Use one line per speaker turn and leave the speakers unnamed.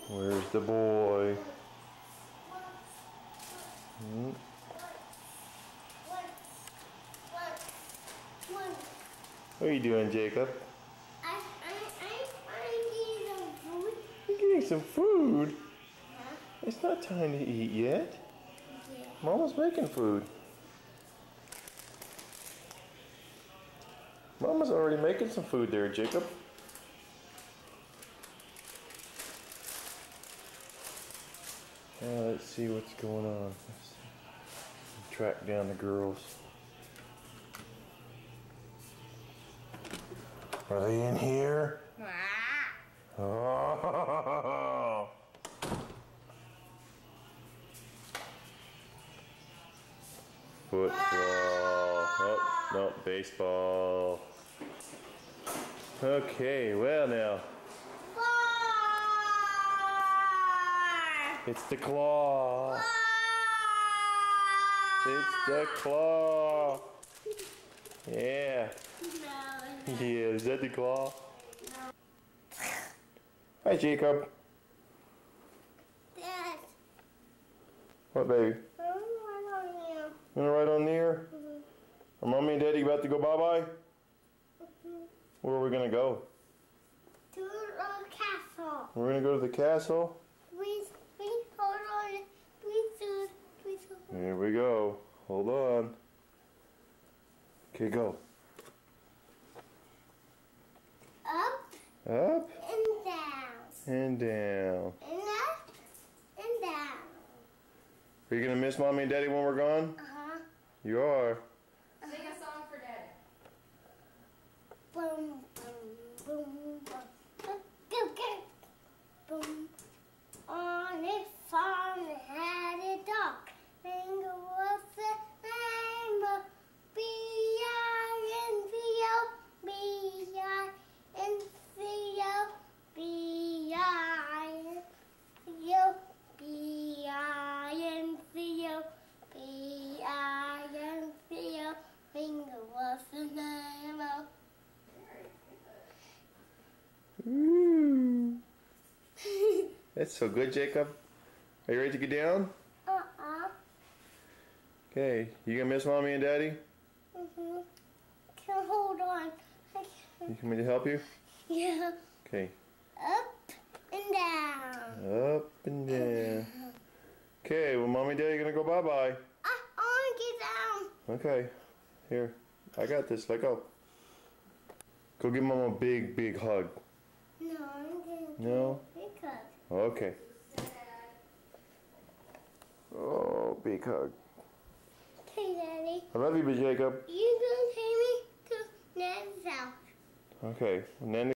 Where's the boy? Hmm? What are you doing, Jacob?
I'm getting some food.
You're getting some food?
Huh?
It's not time to eat yet.
Yeah.
Mama's making food. Mama's already making some food there, Jacob. Let's see what's going on. Let's track down the girls. Are they in here? Oh. Football. Oh, no, baseball. Okay, well now. It's the claw. It's the claw. Yeah.
No.
Yeah, is that the claw?
No.
Hi, Jacob.
Dad.
What, baby?
I don't know.
You wanna ride on there? Are Mommy and Daddy about to go bye-bye? Where are we gonna go?
To the castle.
We're gonna go to the castle?
Please hold on. Please.
Here we go. Hold on. Okay, go.
Up
Up
and down.
and down.
And up and down.
Are you gonna miss Mommy and Daddy when we're gone?
Uh-huh.
You are.
Sing a song for Daddy.
Boom, boom, boom, boom. Go. Boom. On a farm that had a dog. Rainbow was a rainbow. B-I-N-C-O. B-I-N-C-O. B-I-N-C-O. B-I-N-C-O. B-I-N-C-O. Rainbow was a rainbow.
Ooh. That's so good, Jacob. Are you ready to get down? Okay. You gonna miss Mommy and Daddy?
Mm-hmm. Can hold on.
You want me to help you?
Yeah.
Okay.
Up and down.
Up and down. Okay, well, Mommy and Daddy are gonna go bye-bye.
I want to get down.
Okay. Here. I got this. Let go. Go give Mom a big, big hug.
No, I'm going to
No?
pick up.
Okay. Oh, big hug.
Okay, Daddy.
I love you, Jacob.
You going to take me to Nan's house.
Okay. Well, Nanny